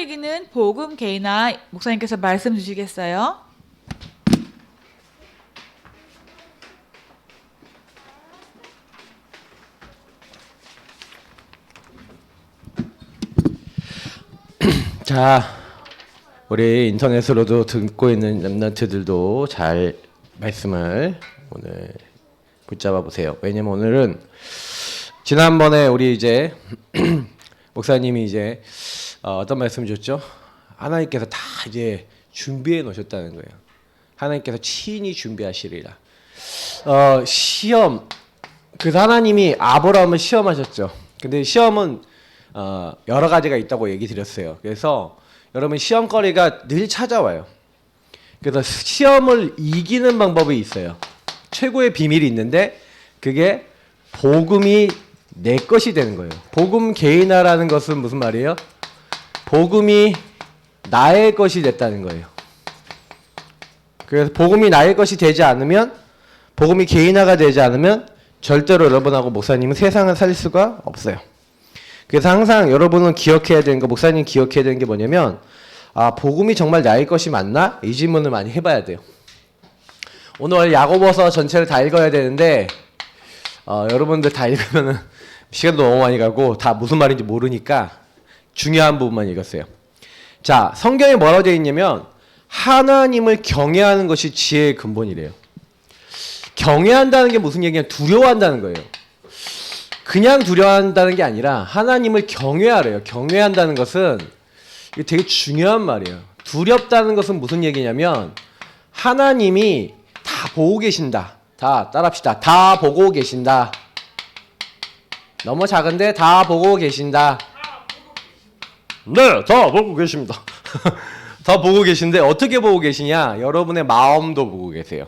얘기는 복음 개인화 목사님께서 말씀 주시겠어요? 자, 우리 인터넷으로도 듣고 있는 렘넌트들도 잘 말씀을 오늘 붙잡아 보세요. 왜냐면 오늘은 지난번에 우리 이제 목사님이 이제 어떤 말씀 줬죠? 하나님께서 다 이제 준비해 놓으셨다는 거예요. 하나님께서 친히 준비하시리라. 시험. 그래서 하나님이 아브라함을 시험하셨죠. 근데 시험은 여러 가지가 있다고 얘기 드렸어요. 그래서 여러분 시험거리가 늘 찾아와요. 그래서 시험을 이기는 방법이 있어요. 최고의 비밀이 있는데 그게 복음이 내 것이 되는 거예요. 복음 개인화라는 것은 무슨 말이에요? 복음이 나의 것이 됐다는 거예요. 그래서 복음이 나의 것이 되지 않으면, 복음이 개인화가 되지 않으면 절대로 여러분하고 목사님은 세상을 살릴 수가 없어요. 그래서 항상 여러분은 기억해야 되는 거, 목사님 기억해야 되는 게 뭐냐면, 복음이 정말 나의 것이 맞나? 이 질문을 많이 해봐야 돼요. 오늘 야고보서 전체를 다 읽어야 되는데 여러분들 다 읽으면은 시간도 너무 많이 가고 다 무슨 말인지 모르니까 중요한 부분만 읽었어요. 자, 성경에 뭐라고 되어 있냐면 하나님을 경외하는 것이 지혜의 근본이래요. 경외한다는 게 무슨 얘기냐? 두려워한다는 거예요. 그냥 두려워한다는 게 아니라 하나님을 경외하래요. 경외한다는 것은 이게 되게 중요한 말이에요. 두렵다는 것은 무슨 얘기냐면 하나님이 다 보고 계신다. 다 따라합시다. 다 보고 계신다. 너무 작은데 다 보고 계신다. 네, 다 보고 계십니다. 다 보고 계신데 어떻게 보고 계시냐? 여러분의 마음도 보고 계세요.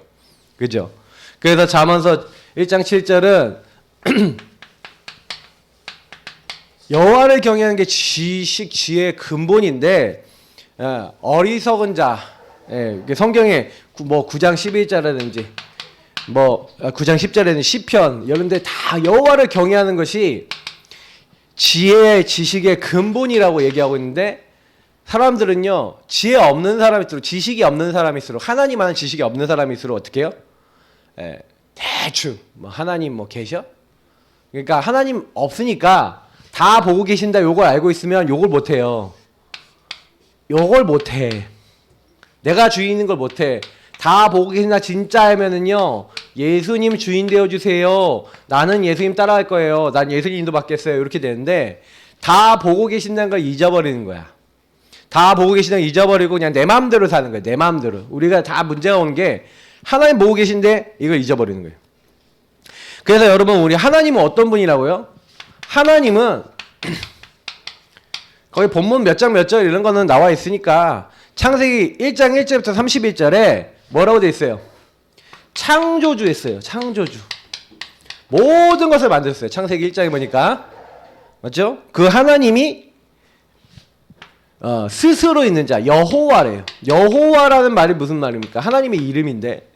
그죠? 그래서 잠언서 1장 7절은 여호와를 경외하는 게 지식, 지혜의 근본인데 어리석은 자, 성경에 뭐 9장 11절이라든지 뭐 9장 10절에는 시편 이런 데 다 여호와를 경외하는 것이 지혜의 지식의 근본이라고 얘기하고 있는데 사람들은요 지혜 없는 사람일수록 지식이 없는 사람일수록 하나님 아는 지식이 없는 사람일수록 어떻게 해요? 대충 뭐 하나님 뭐 계셔? 그러니까 하나님 없으니까 다 보고 계신다 요걸 알고 있으면 요걸 못해요. 요걸 못해. 내가 주인인 걸 못해. 다 보고 계신다 진짜 하면은요 예수님 주인 되어주세요. 나는 예수님 따라할 거예요. 난 예수님 인도받겠어요. 이렇게 되는데 다 보고 계신다는 걸 잊어버리는 거야. 다 보고 계신다는 걸 잊어버리고 그냥 내 마음대로 사는 거야. 내 마음대로. 우리가 다 문제가 오는 게 하나님 보고 계신데 이걸 잊어버리는 거예요. 그래서 여러분 우리 하나님은 어떤 분이라고요? 하나님은 거기 본문 몇 장 몇 절 이런 거는 나와 있으니까 창세기 1장 1절부터 31절에 뭐라고 돼 있어요? 창조주 했어요. 창조주. 모든 것을 만들었어요. 창세기 1장에 보니까. 맞죠? 그 하나님이 스스로 있는 자, 여호와래요. 여호와라는 말이 무슨 말입니까? 하나님의 이름인데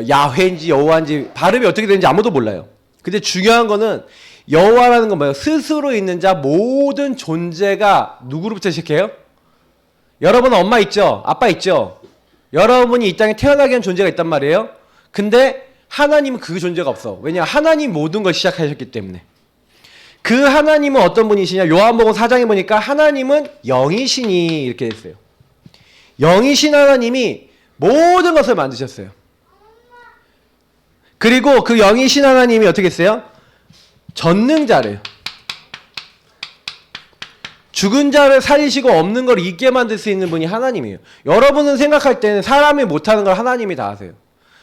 야훼인지 여호와인지 발음이 어떻게 되는지 아무도 몰라요. 근데 중요한 거는 여호와라는 건 뭐예요? 스스로 있는 자 모든 존재가 누구로부터 시작해요? 여러분 엄마 있죠? 아빠 있죠? 여러분이 이 땅에 태어나게 한 존재가 있단 말이에요. 근데 하나님은 그 존재가 없어. 왜냐? 하나님 모든 걸 시작하셨기 때문에. 그 하나님은 어떤 분이시냐? 요한복음 4장에 보니까 하나님은 영이시니 이렇게 됐어요. 영이신 하나님이 모든 것을 만드셨어요. 그리고 그 영이신 하나님이 어떻게 했어요? 전능자래요. 죽은 자를 살리시고 없는 걸 있게 만들 수 있는 분이 하나님이에요. 여러분은 생각할 때는 사람이 못하는 걸 하나님이 다 하세요.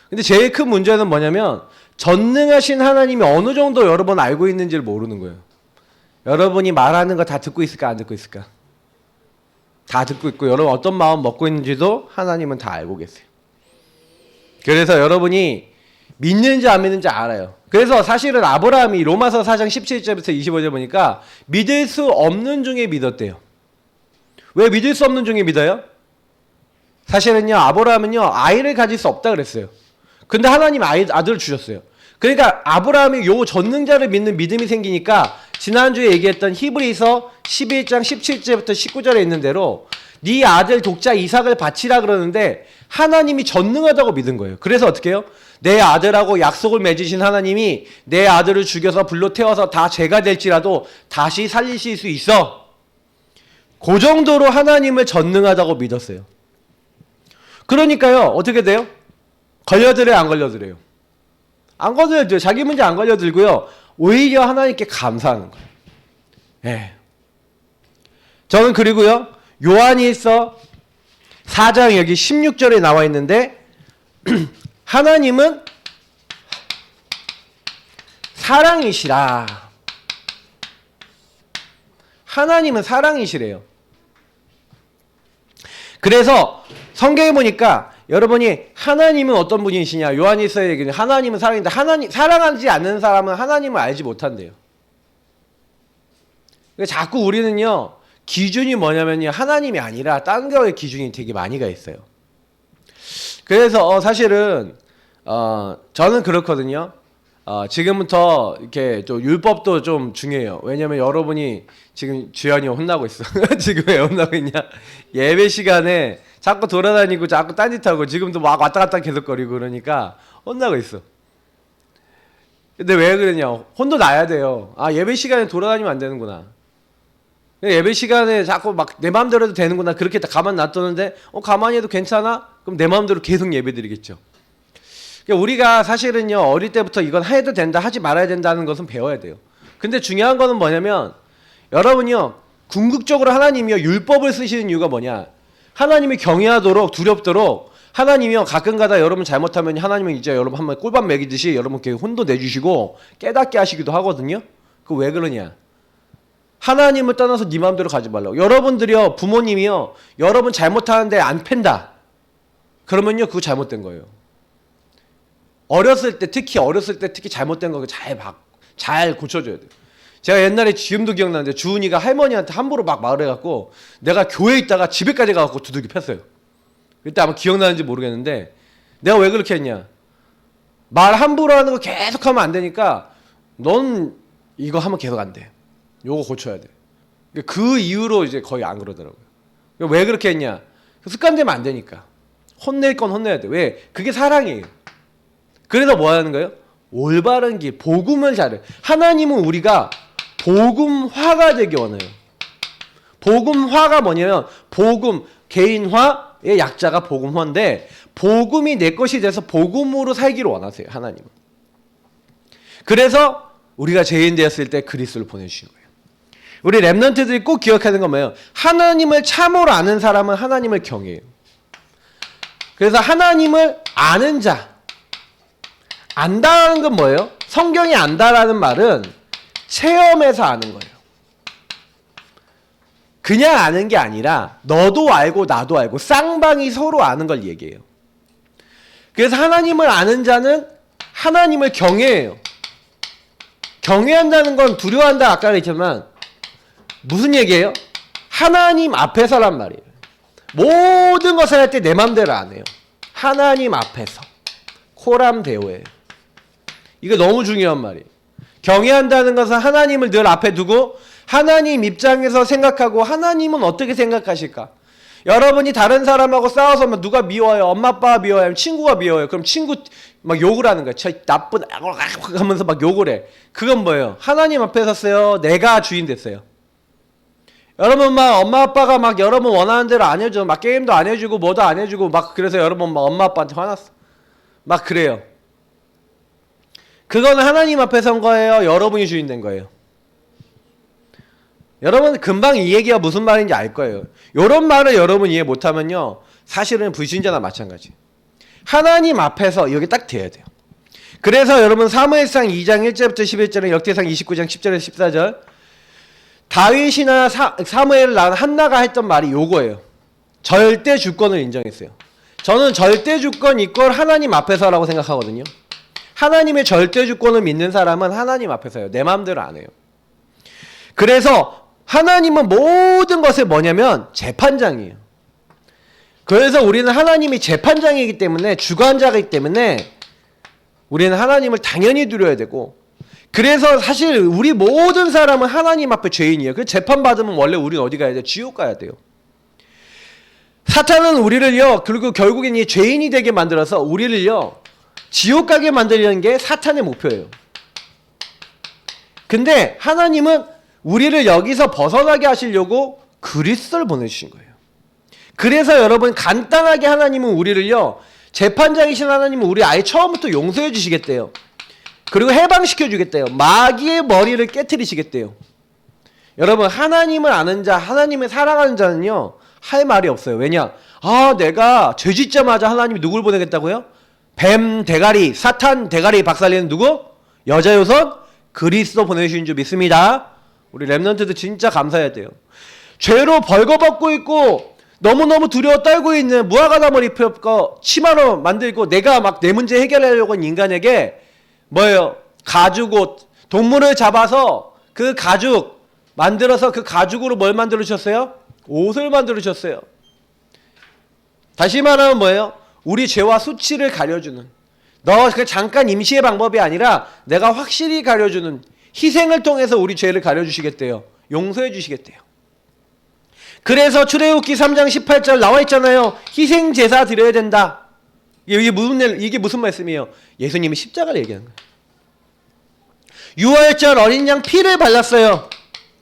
근데 제일 큰 문제는 뭐냐면 전능하신 하나님이 어느 정도 여러분 알고 있는지를 모르는 거예요. 여러분이 말하는 거 다 듣고 있을까 안 듣고 있을까? 다 듣고 있고 여러분 어떤 마음 먹고 있는지도 하나님은 다 알고 계세요. 그래서 여러분이 믿는지 안 믿는지 알아요. 그래서 사실은 아브라함이 로마서 4장 17절부터 25절 보니까 믿을 수 없는 중에 믿었대요. 왜 믿을 수 없는 중에 믿어요? 사실은요 아브라함은요 아이를 가질 수 없다 그랬어요. 근데 하나님 아들을 주셨어요. 그러니까 아브라함이 요 전능자를 믿는 믿음이 생기니까 지난주에 얘기했던 히브리서 11장 17절부터 19절에 있는 대로 네 아들 독자 이삭을 바치라 그러는데 하나님이 전능하다고 믿은 거예요. 그래서 어떻게 해요? 내 아들하고 약속을 맺으신 하나님이 내 아들을 죽여서 불로 태워서 다 죄가 될지라도 다시 살리실 수 있어. 그 정도로 하나님을 전능하다고 믿었어요. 그러니까요, 어떻게 돼요? 걸려들어요, 안 걸려들어요? 안 걸려들어요. 자기 문제 안 걸려들고요. 오히려 하나님께 감사하는 거예요. 예. 저는 그리고요, 요한일서 4장 여기 16절에 나와 있는데 하나님은 사랑이시라. 하나님은 사랑이시래요. 그래서 성경에 보니까 여러분이 하나님은 어떤 분이시냐, 요한일서에 얘기는 하나님은 사랑인데 하나님 사랑하지 않는 사람은 하나님을 알지 못한대요. 자꾸 우리는요 기준이 뭐냐면요 하나님이 아니라 딴 거의 기준이 되게 많이 가 있어요. 그래서 사실은 저는 그렇거든요. 지금부터 이렇게 좀 율법도 좀 중요해요. 왜냐면 여러분이 지금 주연이 혼나고 있어. 지금 왜 혼나고 있냐? 예배 시간에 자꾸 돌아다니고 자꾸 딴짓하고 지금도 막 왔다 갔다 계속 거리고 그러니까 혼나고 있어. 근데 왜 그러냐? 혼도 나야 돼요. 아, 예배 시간에 돌아다니면 안 되는구나. 예배 시간에 자꾸 막 내 마음대로 해도 되는구나. 그렇게 가만 놔뒀는데 가만히 해도 괜찮아? 그럼 내 마음대로 계속 예배 드리겠죠. 그러니까 우리가 사실은요 어릴 때부터 이건 해도 된다 하지 말아야 된다는 것은 배워야 돼요. 근데 중요한 거는 뭐냐면 여러분이요 궁극적으로 하나님이요 율법을 쓰시는 이유가 뭐냐, 하나님이 경외하도록 두렵도록 하나님이요 가끔가다 여러분 잘못하면 하나님은 이제 여러분 한번 꿀밤 먹이듯이 여러분께 혼도 내주시고 깨닫게 하시기도 하거든요. 그 왜 그러냐, 하나님을 떠나서 네 마음대로 가지 말라고. 여러분들이요 부모님이요 여러분 잘못하는데 안 팬다 그러면요 그거 잘못된 거예요. 어렸을 때 특히 잘못된 거 잘 고쳐줘야 돼요. 제가 옛날에 지금도 기억나는데 주은이가 할머니한테 함부로 막 말해갖고 내가 교회에 있다가 집에까지 가갖고 두들겨 팼어요. 그때 아마 기억나는지 모르겠는데 내가 왜 그렇게 했냐, 말 함부로 하는 거 계속 하면 안 되니까 넌 이거 하면 계속 안 돼, 요거 고쳐야 돼. 그 이후로 이제 거의 안 그러더라고요. 왜 그렇게 했냐, 습관되면 안 되니까 혼낼 건 혼내야 돼. 왜? 그게 사랑이에요. 그래서 뭐 하는 거예요? 올바른 길, 복음을 잘해. 하나님은 우리가 복음화가 되기 원해요. 복음화가 뭐냐면 복음, 개인화의 약자가 복음화인데 복음이 내 것이 돼서 복음으로 살기를 원하세요, 하나님은. 그래서 우리가 죄인 되었을 때 그리스도를 보내주신 거예요. 우리 랩런트들이 꼭 기억하는 건 뭐예요? 하나님을 참으로 아는 사람은 하나님을 경외해요. 그래서 하나님을 아는 자, 안다라는 건 뭐예요? 성경이 안다라는 말은 체험해서 아는 거예요. 그냥 아는 게 아니라 너도 알고 나도 알고 쌍방이 서로 아는 걸 얘기해요. 그래서 하나님을 아는 자는 하나님을 경외해요. 경외한다는 건 두려워한다 아까 했지만 무슨 얘기예요? 하나님 앞에서란 말이에요. 모든 것을 할 때 내 맘대로 안 해요. 하나님 앞에서 코람 데오예요. 이거 너무 중요한 말이에요. 경외한다는 것은 하나님을 늘 앞에 두고 하나님 입장에서 생각하고 하나님은 어떻게 생각하실까? 여러분이 다른 사람하고 싸워서 막 누가 미워요? 엄마 아빠가 미워요? 친구가 미워요? 그럼 친구 막 욕을 하는 거야. 저 나쁜 하면서 막 욕을 해. 그건 뭐예요? 하나님 앞에 섰어요. 내가 주인 됐어요. 여러분 막 엄마 아빠가 막 여러분 원하는 대로 안 해줘. 막 게임도 안 해주고 뭐도 안 해주고 막 그래서 여러분 막 엄마 아빠한테 화났어. 막 그래요. 그건 하나님 앞에 선 거예요? 여러분이 주인 된 거예요? 여러분 금방 이 얘기가 무슨 말인지 알 거예요. 이런 말을 여러분 이해 못하면요 사실은 불신자나 마찬가지. 하나님 앞에서 여기 딱 돼야 돼요. 그래서 여러분 사무엘상 2장 1절부터 11절은 역대상 29장 10절에서 14절 다윗이나 사무엘을 낳은 한나가 했던 말이 요거예요. 절대 주권을 인정했어요. 저는 절대 주권 이걸 하나님 앞에서라고 생각하거든요. 하나님의 절대 주권을 믿는 사람은 하나님 앞에서요. 내 마음대로 안 해요. 그래서 하나님은 모든 것에 뭐냐면 재판장이에요. 그래서 우리는 하나님이 재판장이기 때문에 주관자이기 때문에 우리는 하나님을 당연히 두려워야 되고 그래서 사실 우리 모든 사람은 하나님 앞에 죄인이에요. 그 재판 받으면 원래 우리는 어디 가야 돼요? 지옥 가야 돼요. 사탄은 우리를요, 그리고 결국엔 이 죄인이 되게 만들어서 우리를요, 지옥 가게 만들려는 게 사탄의 목표예요. 근데 하나님은 우리를 여기서 벗어나게 하시려고 그리스도를 보내주신 거예요. 그래서 여러분 간단하게 하나님은 우리를요, 재판장이신 하나님은 우리 아예 처음부터 용서해 주시겠대요. 그리고 해방시켜 주겠대요. 마귀의 머리를 깨트리시겠대요. 여러분 하나님을 아는 자, 하나님을 사랑하는 자는요, 할 말이 없어요. 왜냐? 내가 죄 짓자마자 하나님이 누굴 보내겠다고요? 뱀 대가리, 사탄 대가리 박살내는 누구? 여자 요선 그리스도 보내주신 줄 믿습니다. 우리 렘넌트들 진짜 감사해야 돼요. 죄로 벌거벗고 있고 너무너무 두려워 떨고 있는 무화과나무 입혀서 치마로 만들고 내가 막 내 문제 해결하려고 하는 인간에게 뭐예요? 가죽옷, 동물을 잡아서 그 가죽 만들어서 그 가죽으로 뭘 만들어 주셨어요? 옷을 만들어 주셨어요. 다시 말하면 뭐예요? 우리 죄와 수치를 가려주는, 너 그 잠깐 임시의 방법이 아니라 내가 확실히 가려주는 희생을 통해서 우리 죄를 가려주시겠대요. 용서해 주시겠대요. 그래서 출애굽기 3장 18절 나와 있잖아요. 희생 제사 드려야 된다. 이게 무슨 말씀이에요? 예수님이 십자가를 얘기하는 거예요. 유월절 어린 양 피를 발랐어요.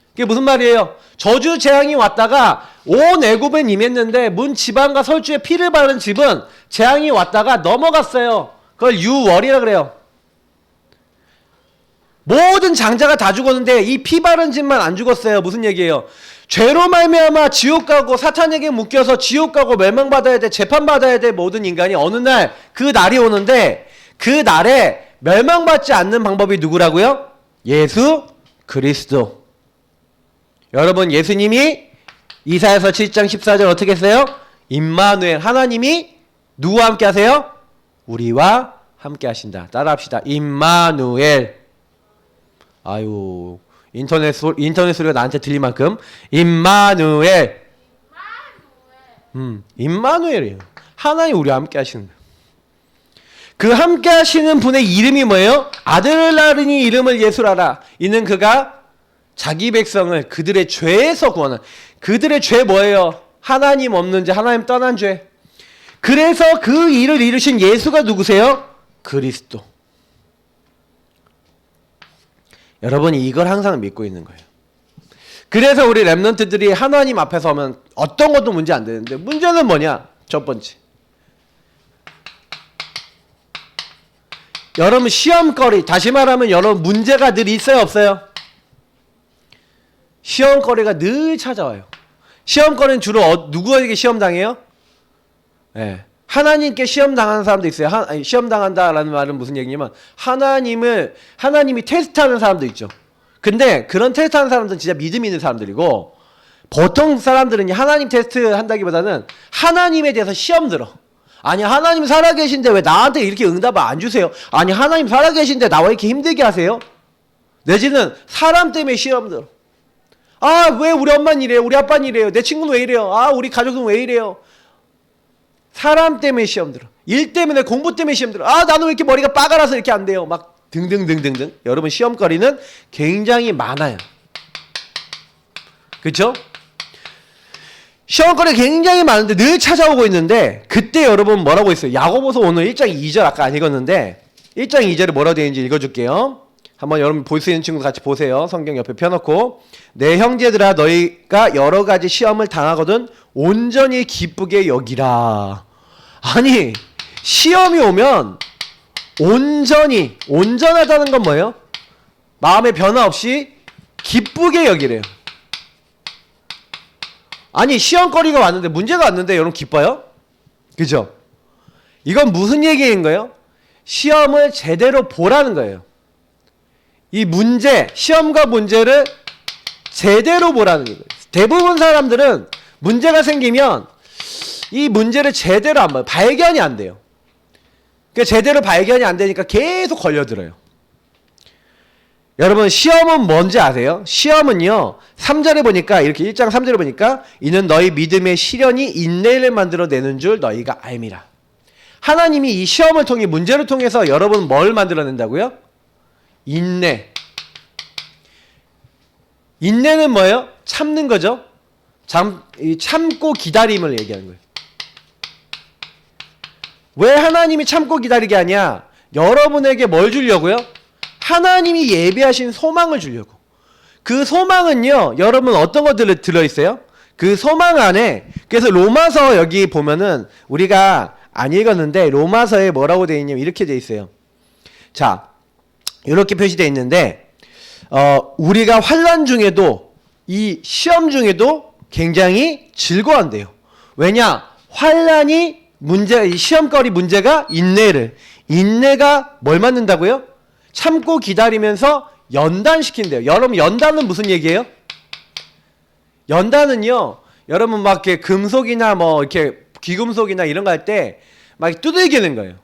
그게 무슨 말이에요? 저주 재앙이 왔다가 온 애굽은 임했는데 문 지방과 설주에 피를 바른 집은 재앙이 왔다가 넘어갔어요. 그걸 유월이라 그래요. 모든 장자가 다 죽었는데 이 피 바른 집만 안 죽었어요. 무슨 얘기예요? 죄로 말미암아 지옥 가고 사탄에게 묶여서 지옥 가고 멸망받아야 돼, 재판받아야 돼 모든 인간이 어느 날 그 날이 오는데 그 날에 멸망받지 않는 방법이 누구라고요? 예수 그리스도. 여러분 예수님이 이사야서 7장 14절 어떻게 했어요? 임마누엘, 하나님이 누구와 함께 하세요? 우리와 함께 하신다. 따라합시다. 임마누엘. 아유, 인터넷 소리가 나한테 들릴 만큼 임마누엘. 임마누엘이에요. 하나님 우리와 함께 하시는 거예요. 그 함께 하시는 분의 이름이 뭐예요? 아들을 낳으니 이름을 예수라라. 이는 그가 자기 백성을 그들의 죄에서 구원한. 그들의 죄 뭐예요? 하나님 없는 죄, 하나님 떠난 죄. 그래서 그 일을 이루신 예수가 누구세요? 그리스도. 여러분이 이걸 항상 믿고 있는 거예요. 그래서 우리 렘넌트들이 하나님 앞에 서면 어떤 것도 문제 안 되는데, 문제는 뭐냐? 첫 번째, 여러분 시험거리, 다시 말하면 여러분 문제가 늘 있어요 없어요? 시험거리가 늘 찾아와요. 시험거리는 주로 누구에게 시험당해요? 네. 하나님께 시험당하는 사람도 있어요. 시험당한다라는 말은 무슨 얘기냐면 하나님이 테스트하는 사람도 있죠. 근데 그런 테스트하는 사람들은 진짜 믿음 있는 사람들이고, 보통 사람들은 하나님 테스트 한다기보다는 하나님에 대해서 시험 들어. 아니 하나님 살아계신데 왜 나한테 이렇게 응답을 안 주세요? 아니 하나님 살아계신데 나 왜 이렇게 힘들게 하세요? 내지는 사람 때문에 시험 들어. 왜 우리 엄마는 이래요? 우리 아빠는 이래요? 내 친구는 왜 이래요? 우리 가족은 왜 이래요? 사람 때문에 시험 들어. 일 때문에, 공부 때문에 시험 들어. 나는 왜 이렇게 머리가 빠가라서 이렇게 안 돼요? 막 등등등등등. 여러분 시험거리는 굉장히 많아요. 그렇죠? 시험거리 굉장히 많은데 늘 찾아오고 있는데, 그때 여러분 뭐라고 했어요? 야고보서 오늘 1장 2절 아까 안 읽었는데 1장 2절에 뭐라고 되어 있는지 읽어줄게요. 한번 여러분 볼 수 있는 친구 같이 보세요. 성경 옆에 펴놓고. 내 형제들아 너희가 여러 가지 시험을 당하거든 온전히 기쁘게 여기라. 아니 시험이 오면 온전하다는 건 뭐예요? 마음의 변화 없이 기쁘게 여기래요. 아니 시험거리가 왔는데, 문제가 왔는데 여러분 기뻐요? 그죠? 이건 무슨 얘기인 거예요? 시험을 제대로 보라는 거예요. 이 문제, 시험과 문제를 제대로 보라는 거예요. 대부분 사람들은 문제가 생기면 이 문제를 제대로 안 봐요. 발견이 안 돼요. 그러니까 제대로 발견이 안 되니까 계속 걸려들어요. 여러분 시험은 뭔지 아세요? 시험은요 3절에 보니까, 이렇게 1장 3절에 보니까 이는 너희 믿음의 시련이 인내를 만들어내는 줄 너희가 알미라. 하나님이 이 시험을 통해, 문제를 통해서 여러분 뭘 만들어낸다고요? 인내. 인내는 뭐예요? 참는 거죠. 참고 기다림을 얘기하는 거예요. 왜 하나님이 참고 기다리게 하냐? 여러분에게 뭘 주려고요? 하나님이 예비하신 소망을 주려고. 그 소망은요, 여러분 어떤 거 들어있어요? 그 소망 안에, 그래서 로마서 여기 보면은 우리가 안 읽었는데 로마서에 뭐라고 되어 있냐면 이렇게 되어 있어요. 자, 이렇게 표시되어 있는데 우리가 환난 중에도 이 시험 중에도 굉장히 즐거워한대요. 왜냐? 환난이 이 시험거리 문제가 인내가 뭘 만든다고요? 참고 기다리면서 연단시킨대요. 여러분 연단은 무슨 얘기예요? 연단은요, 여러분 막 이렇게 금속이나 뭐 이렇게 귀금속이나 이런 거 할 때 막 두들기는 거예요.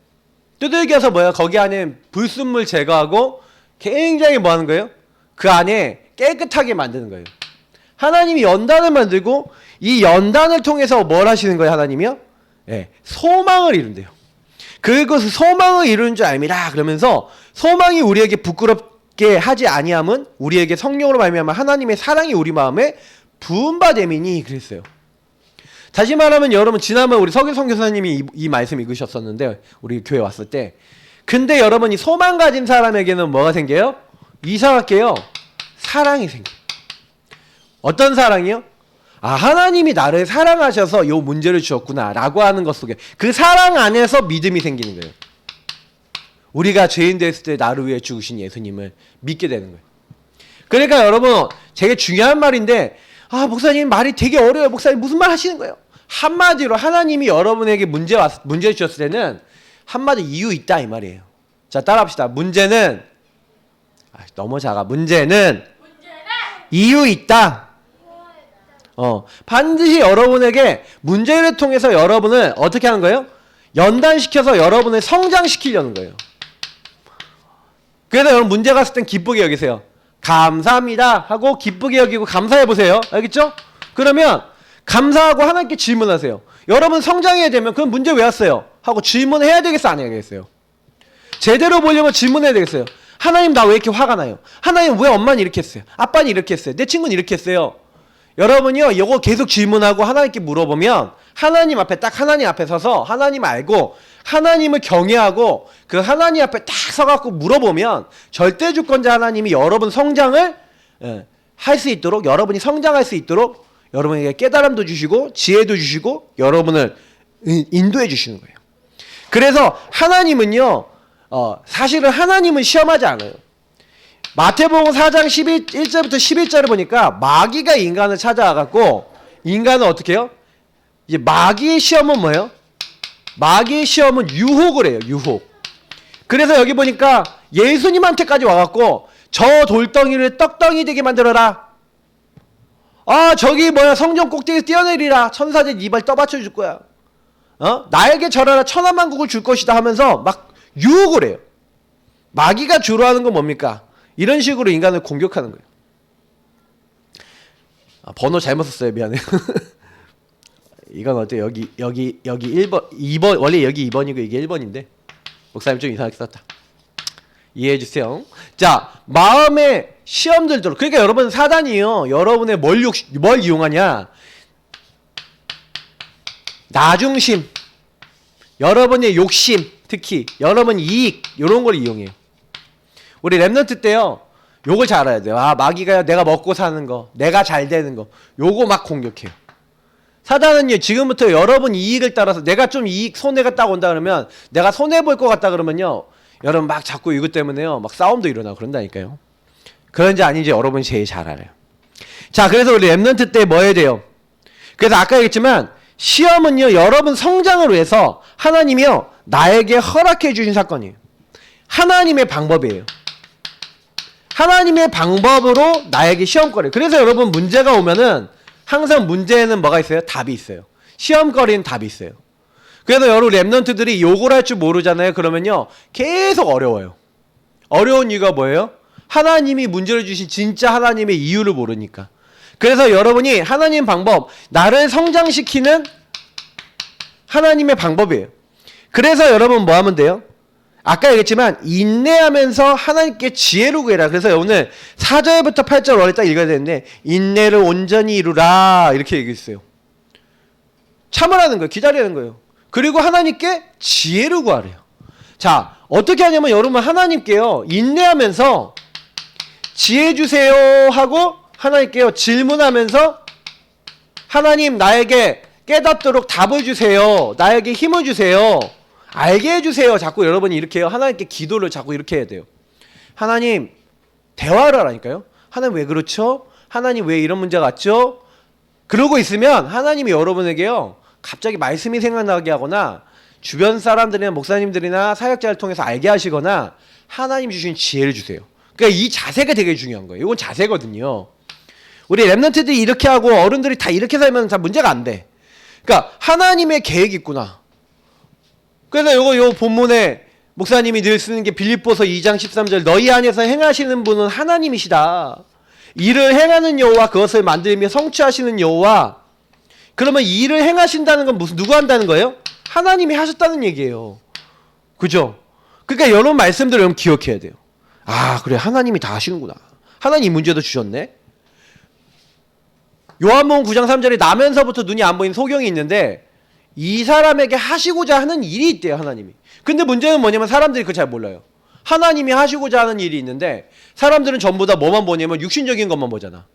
두들겨서 뭐야? 거기 안에 불순물 제거하고 굉장히 뭐 하는 거예요? 그 안에 깨끗하게 만드는 거예요. 하나님이 연단을 만들고 이 연단을 통해서 뭘 하시는 거예요? 하나님이요? 네, 소망을 이룬대요. 그것을 소망을 이루는 줄 알미라 그러면서 소망이 우리에게 부끄럽게 하지 아니함은 우리에게 성령으로 말미암아 하나님의 사랑이 우리 마음에 부은 바 됨이니 그랬어요. 다시 말하면 여러분 지난번 우리 서규성 교사님이 이 말씀 읽으셨었는데 우리 교회 왔을 때 근데 여러분 이 소망 가진 사람에게는 뭐가 생겨요? 이상하게요 사랑이 생겨요. 어떤 사랑이요? 아 하나님이 나를 사랑하셔서 요 문제를 주었구나 라고 하는 것 속에 그 사랑 안에서 믿음이 생기는 거예요. 우리가 죄인 됐을 때 나를 위해 죽으신 예수님을 믿게 되는 거예요. 그러니까 여러분 되게 중요한 말인데 아 목사님 말이 되게 어려워요. 목사님 무슨 말 하시는 거예요? 한마디로 하나님이 여러분에게 문제 주셨을 때는 한마디 이유 있다 이 말이에요. 자 따라합시다. 문제는 너무 작아. 문제는 이유 있다. 반드시 여러분에게 문제를 통해서 여러분을 어떻게 하는 거예요? 연단시켜서 여러분을 성장시키려는 거예요. 그래서 여러분 문제 갔을 땐 기쁘게 여기세요. 감사합니다 하고 기쁘게 여기고 감사해 보세요. 알겠죠? 그러면 감사하고 하나님께 질문하세요. 여러분 성장해야 되면 그럼 문제 왜 왔어요? 하고 질문해야 되겠어 안 해야 되겠어요? 제대로 보려면 질문해야 되겠어요. 하나님 나 왜 이렇게 화가 나요? 하나님 왜 엄마는 이렇게 했어요? 아빠는 이렇게 했어요? 내 친구는 이렇게 했어요? 여러분이요 이거 계속 질문하고 하나님께 물어보면 하나님 앞에 딱 하나님 앞에 서서 하나님 알고 하나님을 경외하고 그 하나님 앞에 딱 서갖고 물어보면 절대주권자 하나님이 여러분 성장을 할 수 있도록 여러분이 성장할 수 있도록 여러분에게 깨달음도 주시고 지혜도 주시고 여러분을 인도해 주시는 거예요. 그래서 하나님은요 사실은 하나님은 시험하지 않아요. 마태복음 4장 1절부터 11절을 보니까 마귀가 인간을 찾아와갖고 인간은 어떻게 해요? 이제 마귀의 시험은 뭐예요? 마귀의 시험은 유혹을 해요. 유혹. 그래서 여기 보니까 예수님한테까지 와갖고 저 돌덩이를 떡덩이 되게 만들어라. 아 저기 뭐야 성전 꼭대기에서 뛰어내리라. 천사들 이발 떠받쳐 줄 거야. 나에게 절하라 천하만국을 줄 것이다 하면서 막 유혹을 해요. 마귀가 주로 하는 건 뭡니까? 이런 식으로 인간을 공격하는 거예요. 번호 잘못 썼어요. 미안해요. 이건 어때요? 여기 1번, 2번, 원래 여기 2번이고 이게 1번인데 목사님 좀 이상하게 썼다. 이해해 주세요. 자, 마음의 시험들도 그러니까 여러분 사단이요. 여러분의 뭘 이용하냐? 나중심, 여러분의 욕심, 특히 여러분 이익 이런 걸 이용해요. 우리 랩런트 때요. 요걸 잘 알아야 돼요. 아 마귀가요. 내가 먹고 사는 거, 내가 잘 되는 거 요거 막 공격해요. 사단은요. 지금부터 여러분 이익을 따라서 내가 좀 이익 손해가 딱 온다 그러면 내가 손해볼 것 같다 그러면요. 여러분 막 자꾸 이것 때문에요. 막 싸움도 일어나고 그런다니까요. 그런지 아닌지 여러분이 제일 잘 알아요. 자 그래서 우리 랩런트 때 뭐 해야 돼요? 그래서 아까 얘기했지만 시험은요. 여러분 성장을 위해서 하나님이요. 나에게 허락해 주신 사건이에요. 하나님의 방법이에요. 하나님의 방법으로 나에게 시험거리. 그래서 여러분 문제가 오면은 항상 문제에는 뭐가 있어요? 답이 있어요. 시험거리는 답이 있어요. 그래서 여러분 랩런트들이 욕을 할 줄 모르잖아요. 그러면요 계속 어려워요. 어려운 이유가 뭐예요? 하나님이 문제를 주신 진짜 하나님의 이유를 모르니까. 그래서 여러분이 하나님 방법, 나를 성장시키는 하나님의 방법이에요. 그래서 여러분 뭐 하면 돼요? 아까 얘기했지만 인내하면서 하나님께 지혜를 구해라. 그래서 오늘 4절부터 8절 원래 딱 읽어야 되는데 인내를 온전히 이루라 이렇게 얘기했어요. 참으라는 거예요. 기다리는 거예요. 그리고 하나님께 지혜를 구하래요. 자, 어떻게 하냐면 여러분 하나님께요 인내하면서 지혜 주세요 하고 하나님께요 질문하면서 하나님 나에게 깨닫도록 답을 주세요. 나에게 힘을 주세요. 알게 해주세요. 자꾸 여러분이 이렇게 해요. 하나님께 기도를 자꾸 이렇게 해야 돼요. 하나님 대화를 하라니까요. 하나님 왜 그렇죠? 하나님 왜 이런 문제가 왔죠? 그러고 있으면 하나님이 여러분에게요 갑자기 말씀이 생각나게 하거나 주변 사람들이나 목사님들이나 사역자를 통해서 알게 하시거나 하나님 주신 지혜를 주세요. 그러니까 이 자세가 되게 중요한 거예요. 이건 자세거든요. 우리 랩런트들이 이렇게 하고 어른들이 다 이렇게 살면 다 문제가 안 돼. 그러니까 하나님의 계획이 있구나. 그래서 요 본문에 목사님이 늘 쓰는 게 빌립보서 2장 13절 너희 안에서 행하시는 분은 하나님이시다. 일을 행하는 여호와 그것을 만들며 성취하시는 여호와. 그러면 이 일을 행하신다는 건 무슨 누가 한다는 거예요? 하나님이 하셨다는 얘기예요. 그죠? 그러니까 여러분 말씀들을 여러분 기억해야 돼요. 아 그래 하나님이 다 하시는구나. 하나님 이 문제도 주셨네. 요한복음 9장 3절에 나면서부터 눈이 안 보이는 소경이 있는데 이 사람에게 하시고자 하는 일이 있대요. 하나님이. 근데 문제는 뭐냐면 사람들이 그걸 잘 몰라요. 하나님이 하시고자 하는 일이 있는데 사람들은 전부 다 뭐만 보냐면 육신적인 것만 보잖아.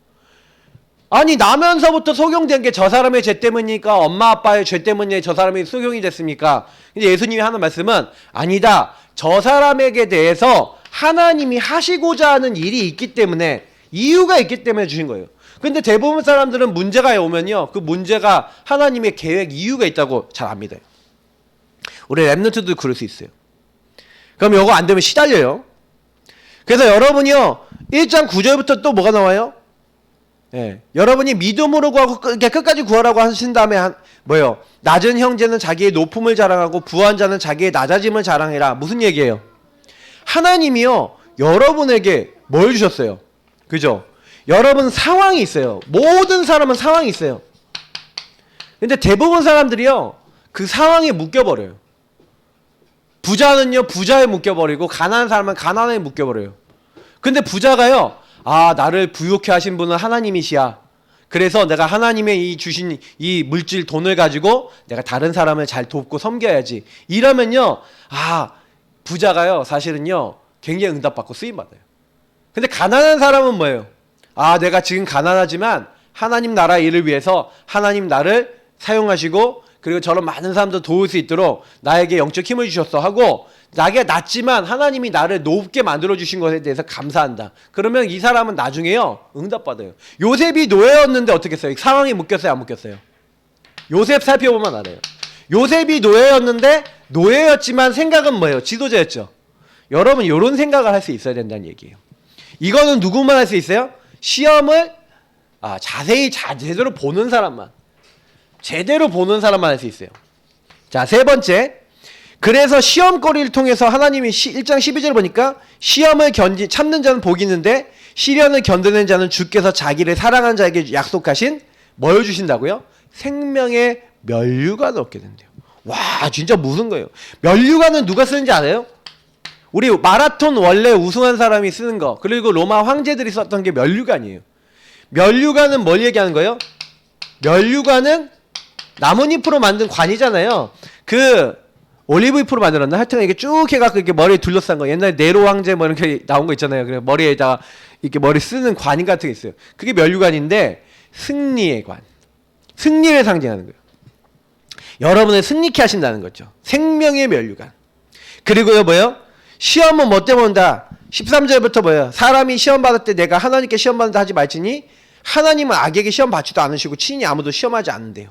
아니 나면서부터 소경된 게 저 사람의 죄 때문이니까 엄마 아빠의 죄 때문에 저 사람이 소경이 됐습니까? 근데 예수님이 하는 말씀은 아니다. 저 사람에게 대해서 하나님이 하시고자 하는 일이 있기 때문에 이유가 있기 때문에 주신 거예요. 근데 대부분 사람들은 문제가 오면요 그 문제가 하나님의 계획 이유가 있다고 잘 안 믿어요. 우리 랩런트도 그럴 수 있어요. 그럼 이거 안 되면 시달려요. 그래서 여러분이요 1장 9절부터 또 뭐가 나와요? 예, 여러분이 믿음으로 구하고 끝까지 구하라고 하신 다음에 뭐예요? 낮은 형제는 자기의 높음을 자랑하고 부한 자는 자기의 낮아짐을 자랑해라. 무슨 얘기예요? 하나님이요 여러분에게 뭘 주셨어요? 그죠? 여러분 상황이 있어요. 모든 사람은 상황이 있어요. 근데 대부분 사람들이요 그 상황에 묶여버려요. 부자는요 부자에 묶여버리고 가난한 사람은 가난에 묶여버려요. 근데 부자가요 아 나를 부유케 하신 분은 하나님이시야. 그래서 내가 하나님의 이 주신 이 물질 돈을 가지고 내가 다른 사람을 잘 돕고 섬겨야지. 이러면요 아 부자가요 사실은요 굉장히 응답받고 쓰임받아요. 근데 가난한 사람은 뭐예요? 아 내가 지금 가난하지만 하나님 나라 일을 위해서 하나님 나를 사용하시고 그리고 저런 많은 사람들 도울 수 있도록 나에게 영적 힘을 주셨어 하고 나게 낮지만 하나님이 나를 높게 만들어 주신 것에 대해서 감사한다. 그러면 이 사람은 나중에요 응답받아요. 요셉이 노예였는데 어떻게 했어요? 상황이 묶였어요 안 묶였어요? 요셉 살펴보면 알아요. 요셉이 노예였는데 노예였지만 생각은 뭐예요? 지도자였죠. 여러분 이런 생각을 할 수 있어야 된다는 얘기예요. 이거는 누구만 할 수 있어요? 시험을 자세히 제대로 보는 사람만 할 수 있어요. 자, 세 번째. 그래서 시험거리를 통해서 하나님이 1장 12절 보니까 시험을 참는 자는 복이 있는데 시련을 견디는 자는 주께서 자기를 사랑하는 자에게 약속하신 뭘 주신다고요? 생명의 면류관을 얻게 된대요. 와 진짜 무슨 거예요? 면류관은 누가 쓰는지 알아요? 우리 마라톤 원래 우승한 사람이 쓰는 거 그리고 로마 황제들이 썼던 게 면류관이에요. 면류관은 뭘 얘기하는 거예요? 면류관은 나뭇잎으로 만든 관이잖아요. 그 올리브잎으로 만들었나? 하여튼 이게 쭉 해갖고 이렇게 머리에 둘러싼 거. 옛날에 네로 황제 뭐 이렇게 나온 거 있잖아요. 그래 머리에다가 이렇게 머리 쓰는 관이 같은 게 있어요. 그게 면류관인데 승리의 관. 승리를 상징하는 거예요. 여러분을 승리케 하신다는 거죠. 생명의 면류관. 그리고요 뭐예요? 시험은 뭐 때문에 온다? 13절부터 뭐예요? 사람이 시험 받을 때 내가 하나님께 시험 받는다 하지 말지니 하나님은 악에게 시험 받지도 않으시고 친히 아무도 시험하지 않는데요.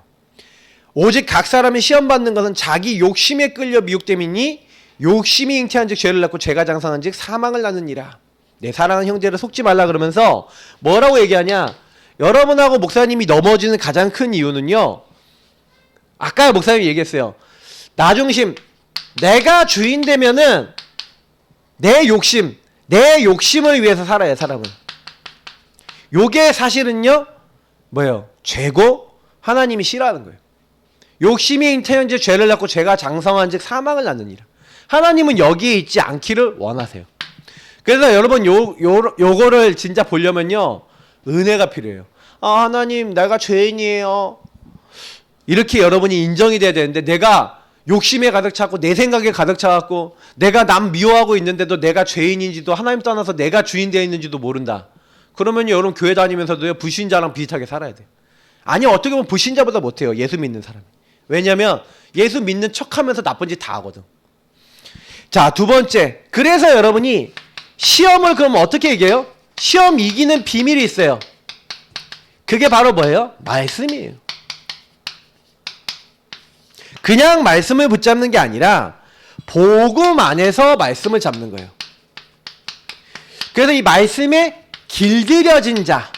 오직 각 사람이 시험 받는 것은 자기 욕심에 끌려 미혹됨이니 욕심이 잉태한 즉 죄를 낳고 죄가 장성한 즉 사망을 낳느니라. 내 사랑하는 형제를 속지 말라 그러면서 뭐라고 얘기하냐? 여러분하고 목사님이 넘어지는 가장 큰 이유는요. 아까 목사님이 얘기했어요. 나 중심. 내가 주인 되면은 내 욕심을 위해서 살아요, 사람은. 요게 사실은요, 뭐예요? 죄고 하나님이 싫어하는 거예요. 욕심이 잉태한 즉 죄를 낳고 죄가 장성한 즉 사망을 낳느니라. 하나님은 여기에 있지 않기를 원하세요. 그래서 여러분 요거를 진짜 보려면요. 은혜가 필요해요. 아, 하나님 내가 죄인이에요. 이렇게 여러분이 인정이 돼야 되는데 내가 욕심에 가득 찼고 내 생각에 가득 차갖고 내가 남 미워하고 있는데도 내가 죄인인지도 하나님 떠나서 내가 주인 되어 있는지도 모른다. 그러면 여러분 교회 다니면서도 불신자랑 비슷하게 살아야 돼요. 아니 어떻게 보면 불신자보다 못해요. 예수 믿는 사람이. 왜냐하면 예수 믿는 척하면서 나쁜 짓 다 하거든. 자, 두 번째. 그래서 여러분이 시험을 그럼 어떻게 이겨요? 시험 이기는 비밀이 있어요. 그게 바로 뭐예요? 말씀이에요. 그냥 말씀을 붙잡는 게 아니라 복음 안에서 말씀을 잡는 거예요. 그래서 이 말씀에 길들여진 자.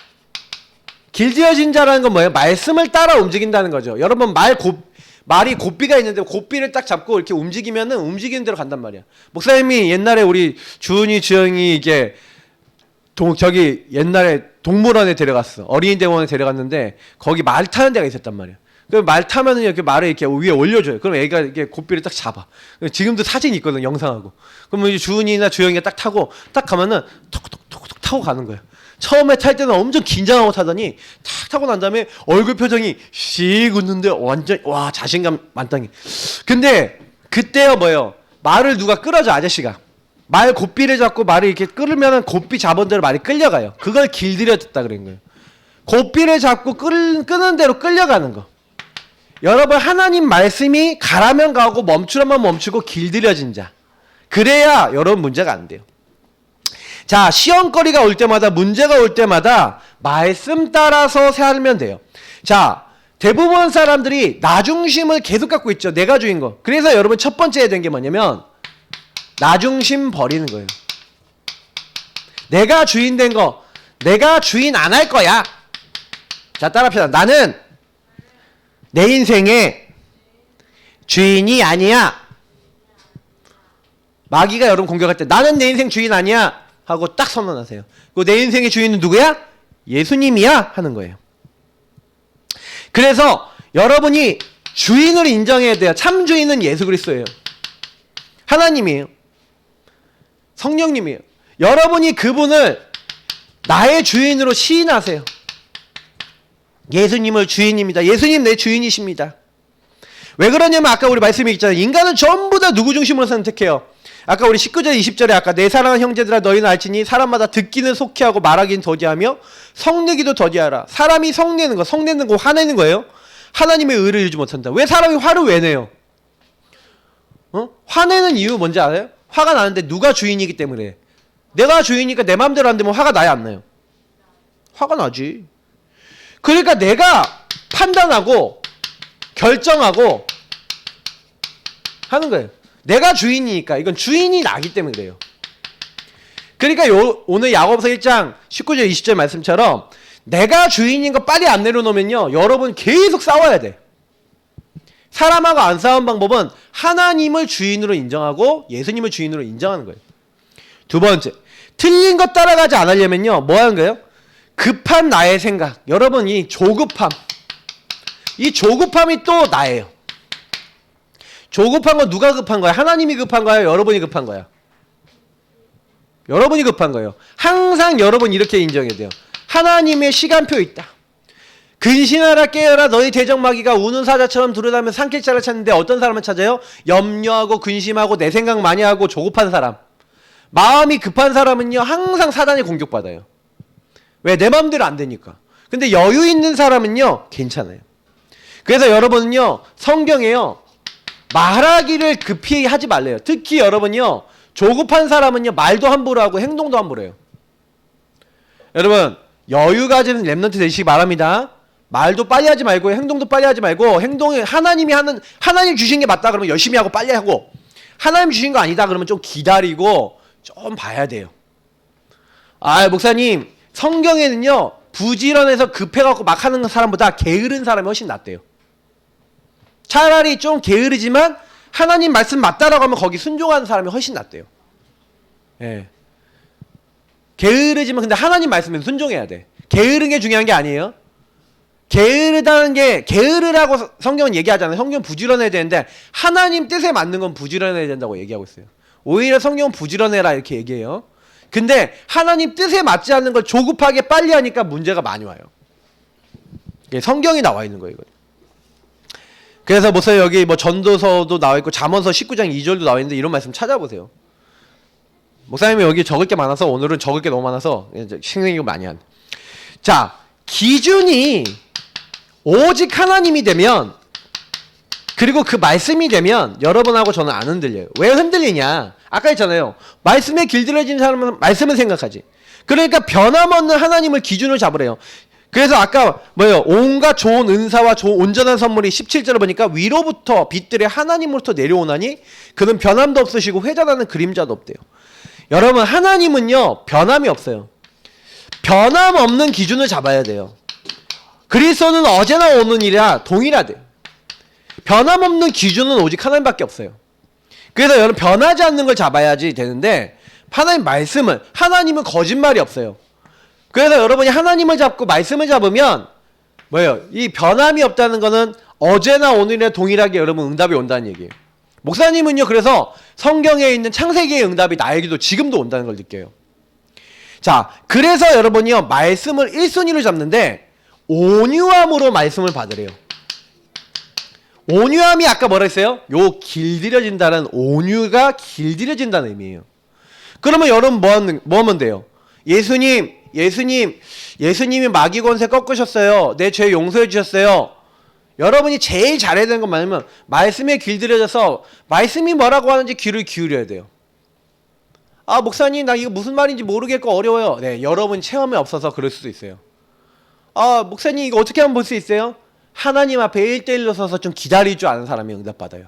길들여진 자라는 건 뭐예요? 말씀을 따라 움직인다는 거죠. 여러분 말이 곱비가 있는데 곱비를 딱 잡고 이렇게 움직이면은 움직이는 대로 간단 말이야. 목사님이 옛날에 우리 주은이 주영이 이게 저기 옛날에 동물원에 데려갔어. 어린이 대원에 데려갔는데 거기 말 타는 데가 있었단 말이야. 그럼 말 타면은 이렇게 말을 이렇게 위에 올려줘요. 그럼 애가 이렇게 곱비를 딱 잡아. 지금도 사진이 있거든, 영상하고. 그러면 이제 주은이나 주영이가 딱 타고 딱 가면은 톡톡톡톡 타고 가는 거야. 처음에 탈 때는 엄청 긴장하고 타더니 탁 타고 난 다음에 얼굴 표정이 씩 웃는데 완전 와 자신감 만땅이. 근데 그때요 뭐예요? 말을 누가 끌어줘 아저씨가. 말 곱비를 잡고 말을 이렇게 끌으면은 곱비 잡은 대로 말이 끌려가요. 그걸 길들여졌다 그런 거예요. 곱비를 잡고 끄는 대로 끌려가는 거. 여러분 하나님 말씀이 가라면 가고 멈추라면 멈추고 길들여진 자. 그래야 여러분 문제가 안 돼요. 자, 시험거리가 올 때마다 문제가 올 때마다 말씀 따라서 살면 돼요. 자, 대부분 사람들이 나 중심을 계속 갖고 있죠. 내가 주인 거. 그래서 여러분 첫 번째 해야 되는 게 뭐냐면 나 중심 버리는 거예요. 내가 주인 된 거. 내가 주인 안 할 거야. 자, 따라합시다. 나는 내 인생의 주인이 아니야. 마귀가 여러분 공격할 때 나는 내 인생 주인 아니야 하고 딱 선언하세요. 그 내 인생의 주인은 누구야? 예수님이야 하는 거예요. 그래서 여러분이 주인을 인정해야 돼요. 참 주인은 예수 그리스도예요. 하나님이에요. 성령님이에요. 여러분이 그분을 나의 주인으로 시인하세요. 예수님을 주인입니다. 예수님 내 주인이십니다. 왜 그러냐면 아까 우리 말씀이 있잖아요. 인간은 전부 다 누구 중심으로 선택해요. 아까 우리 19절 20절에 아까 내 사랑하는 형제들아 너희는 알지니 사람마다 듣기는 속히하고 말하기는 더디하며 성내기도 더디하라. 사람이 성내는 거 화내는 거예요. 하나님의 의를 이루지 못한다. 왜 사람이 화를 왜 내요? 화내는 이유 뭔지 알아요? 화가 나는데 누가 주인이기 때문에. 내가 주인이니까 내 마음대로 안 되면 화가 나야 안 나요? 화가 나지. 그러니까 내가 판단하고 결정하고 하는 거예요. 내가 주인이니까. 이건 주인이 나기 때문에 그래요. 그러니까 오늘 야고보서 1장 19절 20절 말씀처럼 내가 주인인 거 빨리 안 내려놓으면요 여러분 계속 싸워야 돼. 사람하고 안 싸운 방법은 하나님을 주인으로 인정하고 예수님을 주인으로 인정하는 거예요. 두 번째, 틀린 것 따라가지 않으려면요 뭐 하는 거예요? 급한 나의 생각. 여러분 이 조급함, 이 조급함이 또 나예요. 조급한 건 누가 급한 거야? 하나님이 급한 거야? 여러분이 급한 거야? 여러분이 급한 거예요. 항상 여러분 이렇게 인정해야 돼요. 하나님의 시간표 있다. 근신하라 깨어라 너희 대적마귀가 우는 사자처럼 두루다니며 삼킬 자를 찾는데 어떤 사람을 찾아요? 염려하고 근심하고 내 생각 많이 하고 조급한 사람. 마음이 급한 사람은요 항상 사단에 공격받아요. 왜? 내 마음대로 안 되니까. 근데 여유 있는 사람은요 괜찮아요. 그래서 여러분은요 성경에요 말하기를 급히 하지 말래요. 특히 여러분요 조급한 사람은요 말도 함부로 하고 행동도 함부로 해요. 여러분 여유 가지는 렘넌트 되시기 바랍니다. 말도 빨리 하지 말고 행동도 빨리 하지 말고 행동이 하나님 주신 게 맞다 그러면 열심히 하고 빨리 하고 하나님 주신 거 아니다 그러면 좀 기다리고 좀 봐야 돼요. 아 목사님 성경에는요 부지런해서 급해갖고 막 하는 사람보다 게으른 사람이 훨씬 낫대요. 차라리 좀 게으르지만 하나님 말씀 맞다라고 하면 거기 순종하는 사람이 훨씬 낫대요. 예. 게으르지만 근데 하나님 말씀에 순종해야 돼. 게으른 게 중요한 게 아니에요. 게으르다는 게 게으르라고 성경은 얘기하잖아요. 성경은 부지런해야 되는데 하나님 뜻에 맞는 건 부지런해야 된다고 얘기하고 있어요. 오히려 성경은 부지런해라 이렇게 얘기해요. 근데 하나님 뜻에 맞지 않는 걸 조급하게 빨리 하니까 문제가 많이 와요. 성경이 나와 있는 거예요. 이거. 그래서 보세요. 여기 뭐 전도서도 나와 있고 잠언서 19장 2절도 나와 있는데 이런 말씀 찾아보세요. 목사님이 여기 적을 게 많아서 오늘은 적을 게 너무 많아서 신경이 많이 한. 자, 기준이 오직 하나님이 되면 그리고 그 말씀이 되면 여러분하고 저는 안 흔들려요. 왜 흔들리냐? 아까 했잖아요. 말씀에 길들여진 사람은 말씀을 생각하지. 그러니까 변함없는 하나님을 기준으로 잡으래요. 그래서 아까 뭐예요? 온갖 좋은 은사와 온전한 선물이 17절을 보니까 위로부터 빛들의 하나님으로부터 내려오나니 그는 변함도 없으시고 회전하는 그림자도 없대요. 여러분 하나님은요 변함이 없어요. 변함없는 기준을 잡아야 돼요. 그리스도는 어제나 오늘이라 동일하대요. 변함없는 기준은 오직 하나님밖에 없어요. 그래서 여러분 변하지 않는 걸 잡아야지 되는데 하나님 말씀을 하나님은 거짓말이 없어요. 그래서 여러분이 하나님을 잡고 말씀을 잡으면 뭐예요? 이 변함이 없다는 거는 어제나 오늘이나 동일하게 여러분 응답이 온다는 얘기예요. 목사님은요 그래서 성경에 있는 창세기의 응답이 나에게도 지금도 온다는 걸 느껴요. 자, 그래서 여러분이요 말씀을 1순위로 잡는데 온유함으로 말씀을 받으래요. 온유함이 아까 뭐라 했어요? 요 길들여진다는 온유가 길들여진다는 의미예요. 그러면 여러분 뭐 하면 돼요? 예수님이 마귀 권세 꺾으셨어요. 내 죄 용서해 주셨어요. 여러분이 제일 잘해야 되는 건 뭐냐면 말씀에 길들여져서 말씀이 뭐라고 하는지 귀를 기울여야 돼요. 아 목사님 나 이거 무슨 말인지 모르겠고 어려워요. 네, 여러분 체험이 없어서 그럴 수도 있어요. 아 목사님 이거 어떻게 하면 볼 수 있어요? 하나님 앞에 1대1로 서서 좀 기다릴 줄 아는 사람이 응답받아요.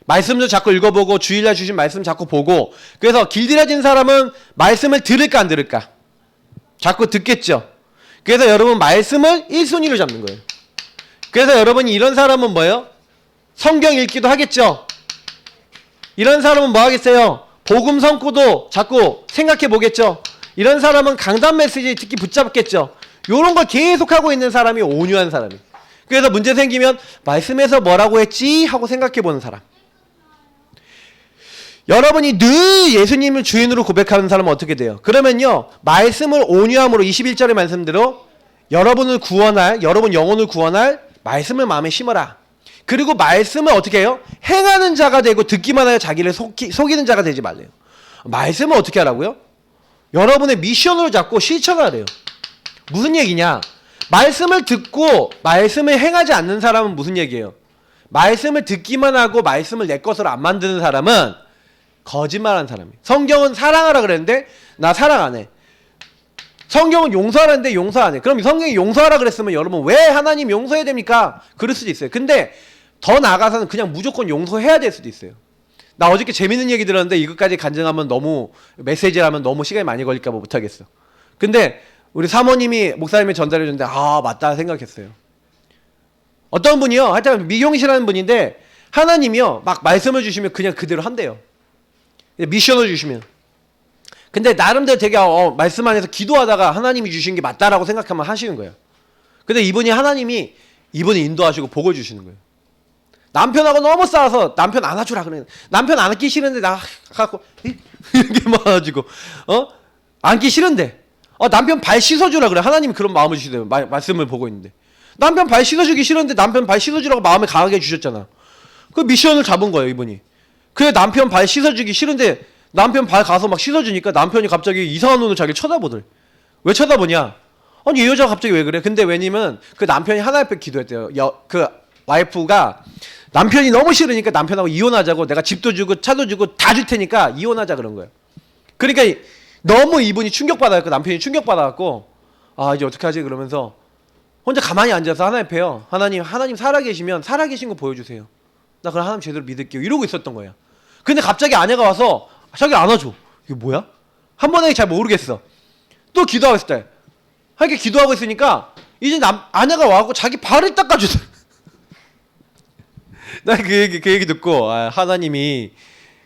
말씀도 자꾸 읽어보고 주일날 주신 말씀 자꾸 보고. 그래서 길들여진 사람은 말씀을 들을까 안 들을까? 자꾸 듣겠죠. 그래서 여러분 말씀을 1순위로 잡는 거예요. 그래서 여러분이 이런 사람은 뭐예요? 성경 읽기도 하겠죠. 이런 사람은 뭐 하겠어요? 복음 성구도 자꾸 생각해 보겠죠. 이런 사람은 강단 메시지 듣기 붙잡겠죠. 이런 걸 계속하고 있는 사람이 온유한 사람이에요. 그래서 문제 생기면 말씀에서 뭐라고 했지? 하고 생각해 보는 사람. 여러분이 늘 예수님을 주인으로 고백하는 사람은 어떻게 돼요? 그러면요 말씀을 온유함으로 21절의 말씀대로 여러분을 구원할 여러분 영혼을 구원할 말씀을 마음에 심어라. 그리고 말씀을 어떻게 해요? 행하는 자가 되고 듣기만 하여 자기를 속이는 자가 되지 말래요. 말씀을 어떻게 하라고요? 여러분의 미션으로 잡고 실천하래요. 무슨 얘기냐? 말씀을 듣고 말씀을 행하지 않는 사람은 무슨 얘기예요? 말씀을 듣기만 하고 말씀을 내 것으로 안 만드는 사람은 거짓말하는 사람이에요. 성경은 사랑하라 그랬는데 나 사랑 안 해. 성경은 용서하라는데 용서 안 해. 그럼 성경이 용서하라 그랬으면 여러분 왜 하나님 용서해야 됩니까? 그럴 수도 있어요. 근데 더 나아가서는 그냥 무조건 용서해야 될 수도 있어요. 나 어저께 재밌는 얘기 들었는데 이것까지 간증하면 너무 메시지를 하면 너무 시간이 많이 걸릴까 봐 못하겠어. 근데 우리 사모님이 목사님이 전달해 줬는데 아 맞다 생각했어요. 어떤 분이요 하여튼 미경씨라는 분인데 하나님이요 막 말씀을 주시면 그냥 그대로 한대요. 미션을 주시면. 근데 나름대로 되게 말씀 안에서 기도하다가 하나님이 주신 게 맞다라고 생각하면 하시는 거예요. 근데 이분이 인도하시고 복을 주시는 거예요. 남편하고 너무 싸워서 남편 안아주라 그래. 남편 안기 싫은데 나 갖고 이렇게 막아가지고 안기 싫은데 남편 발 씻어주라 그래. 하나님이 그런 마음을 주시대요. 말씀을 보고 있는데 남편 발 씻어주기 싫은데 남편 발 씻어주라고 마음을 강하게 주셨잖아. 그 미션을 잡은 거예요 이분이. 그래 남편 발 씻어주기 싫은데 남편 발 가서 막 씻어주니까 남편이 갑자기 이상한 눈으로 자기를 쳐다보더래. 왜 쳐다보냐? 아니 이 여자가 갑자기 왜 그래? 근데 왜냐면 그 남편이 하나님 앞에 기도했대요. 그 와이프가 남편이 너무 싫으니까 남편하고 이혼하자고 내가 집도 주고 차도 주고 다 줄 테니까 이혼하자 그런 거예요. 그러니까 너무 이분이 충격받아갖고 남편이 충격받아갖고 아 이제 어떡하지 그러면서 혼자 가만히 앉아서 하나님 앞에요. 하나님 살아계시면 살아계신 거 보여주세요. 나 그럼 하나님 제대로 믿을게요. 이러고 있었던 거예요. 근데 갑자기 아내가 와서 자기 안아줘. 이게 뭐야? 한 번에 잘 모르겠어. 또 기도하고 있을 때 이렇게 기도하고 있으니까 이제 아내가 와갖고 자기 발을 닦아주서 나 그 얘기 듣고 하나님이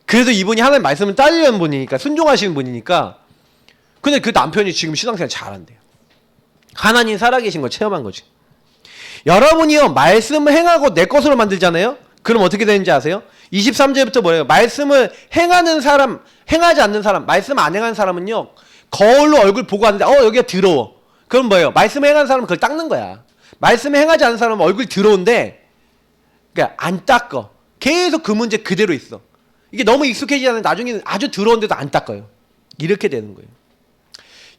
그래도 이분이 하나님 말씀을 따르는 분이니까 순종하시는 분이니까 근데 그 남편이 지금 신앙생활 잘한대요. 하나님 살아계신 걸 체험한 거지. 여러분이요 말씀을 행하고 내 것으로 만들잖아요. 그럼 어떻게 되는지 아세요? 23절부터 뭐예요? 말씀을 행하는 사람, 행하지 않는 사람, 말씀 안 행하는 사람은요 거울로 얼굴 보고 하는데 여기가 더러워. 그럼 뭐예요? 말씀 행하는 사람은 그걸 닦는 거야. 말씀 행하지 않는 사람은 얼굴 더러운데 그러니까 안 닦어. 계속 그 문제 그대로 있어. 이게 너무 익숙해지지 않으면 나중에는 아주 더러운데도 안 닦아요. 이렇게 되는 거예요.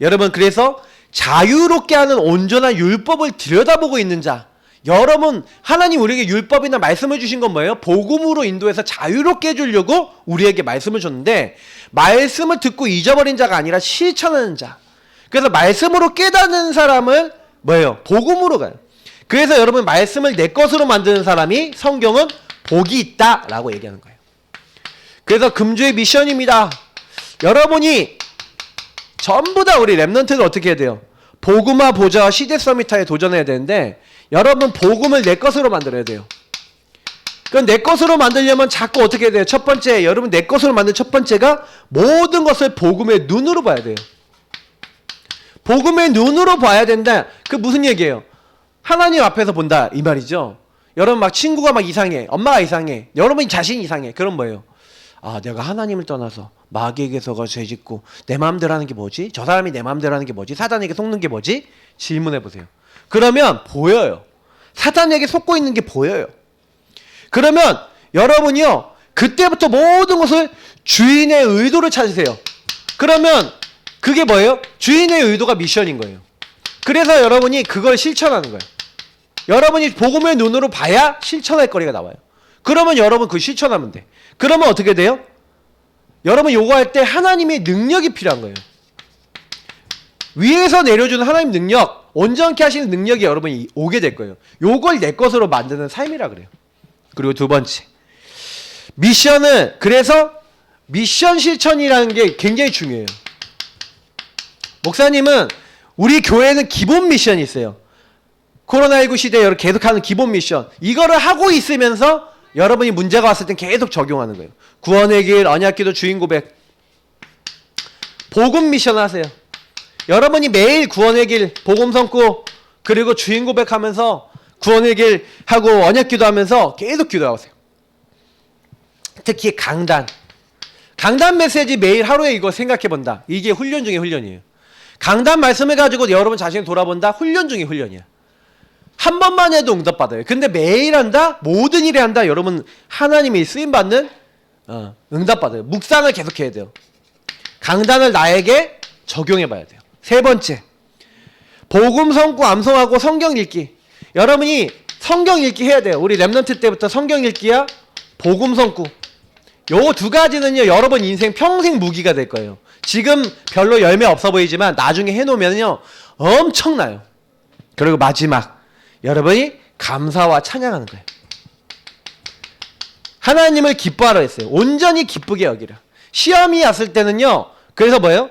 여러분 그래서 자유롭게 하는 온전한 율법을 들여다보고 있는 자, 여러분 하나님 우리에게 율법이나 말씀을 주신 건 뭐예요? 복음으로 인도해서 자유롭게 해주려고 우리에게 말씀을 줬는데 말씀을 듣고 잊어버린 자가 아니라 실천하는 자. 그래서 말씀으로 깨닫는 사람은 뭐예요? 복음으로 가요. 그래서 여러분 말씀을 내 것으로 만드는 사람이 성경은 복이 있다라고 얘기하는 거예요. 그래서 금주의 미션입니다. 여러분이 전부 다 우리 랩넌트들 어떻게 해야 돼요? 복음화 보좌와 시대 서밋하에 도전해야 되는데 여러분 복음을 내 것으로 만들어야 돼요. 그럼 내 것으로 만들려면 자꾸 어떻게 해야 돼요? 첫 번째, 여러분 내 것으로 만든 첫 번째가 모든 것을 복음의 눈으로 봐야 돼요. 복음의 눈으로 봐야 된다. 그 무슨 얘기예요? 하나님 앞에서 본다 이 말이죠. 여러분 막 친구가 막 이상해, 엄마가 이상해, 여러분 자신이 이상해. 그럼 뭐예요? 아, 내가 하나님을 떠나서 마귀에게서가 죄짓고 내 마음대로 하는 게 뭐지? 저 사람이 내 마음대로 하는 게 뭐지? 사단에게 속는 게 뭐지? 질문해 보세요. 그러면 보여요. 사단에게 속고 있는 게 보여요. 그러면 여러분이요 그때부터 모든 것을 주인의 의도를 찾으세요. 그러면 그게 뭐예요? 주인의 의도가 미션인 거예요. 그래서 여러분이 그걸 실천하는 거예요. 여러분이 복음의 눈으로 봐야 실천할 거리가 나와요. 그러면 여러분 그거 실천하면 돼. 그러면 어떻게 돼요? 여러분 요거 할 때 하나님의 능력이 필요한 거예요. 위에서 내려주는 하나님 능력, 온전케 하시는 능력이 여러분이 오게 될 거예요. 요걸 내 것으로 만드는 삶이라 그래요. 그리고 두 번째, 미션은 그래서 미션 실천이라는 게 굉장히 중요해요. 목사님은 우리 교회는 기본 미션이 있어요. 코로나19 시대에 계속하는 기본 미션, 이거를 하고 있으면서 여러분이 문제가 왔을 땐 계속 적용하는 거예요. 구원의 길, 언약기도, 주인 고백. 복음 미션 하세요. 여러분이 매일 구원의 길, 복음 선고, 그리고 주인 고백하면서 구원의 길 하고 언약기도 하면서 계속 기도하세요. 특히 강단 메시지 매일 하루에 이거 생각해 본다. 이게 훈련 중에 훈련이에요. 강단 말씀을 가지고 여러분 자신을 돌아본다. 훈련 중에 훈련이야. 한 번만 해도 응답받아요. 근데 매일 한다? 모든 일에 한다? 여러분 하나님이 쓰임받는 응답받아요. 묵상을 계속해야 돼요. 강단을 나에게 적용해봐야 돼요. 세 번째, 복음 성구 암송하고 성경 읽기. 여러분이 성경 읽기 해야 돼요. 우리 랩넌트 때부터 성경 읽기야 복음 성구. 요 두 가지는요 여러분 인생 평생 무기가 될 거예요. 지금 별로 열매 없어 보이지만 나중에 해놓으면요 엄청나요. 그리고 마지막, 여러분이 감사와 찬양하는 거예요. 하나님을 기뻐하라 했어요. 온전히 기쁘게 여기라. 시험이 왔을 때는요 그래서 뭐예요?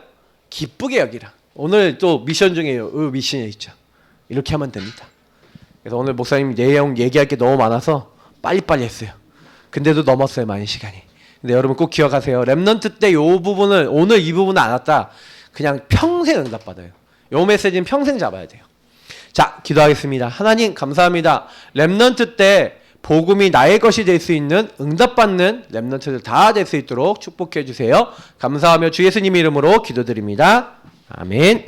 기쁘게 여기라. 오늘 또 미션 중에 미션이 있죠. 이렇게 하면 됩니다. 그래서 오늘 목사님 내용 얘기할 게 너무 많아서 빨리빨리 했어요. 근데도 넘었어요 많이 시간이. 근데 여러분 꼭 기억하세요. 랩넌트 때 요 부분을, 오늘 이 부분을 안 왔다 그냥 평생 응답받아요. 요 메시지는 평생 잡아야 돼요. 자, 기도하겠습니다. 하나님 감사합니다. 랩넌트 때 복음이 나의 것이 될 수 있는 응답받는 랩넌트들 다 될 수 있도록 축복해 주세요. 감사하며 주 예수님 이름으로 기도드립니다. 아멘.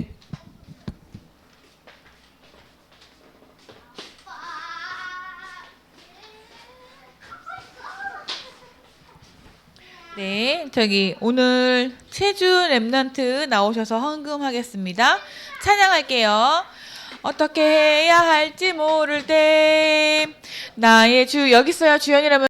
네, 저기 오늘 최준 랩넌트 나오셔서 헌금하겠습니다. 찬양할게요. 어떻게 해야 할지 모를 때 나의 주, 여기 있어요 주연이라면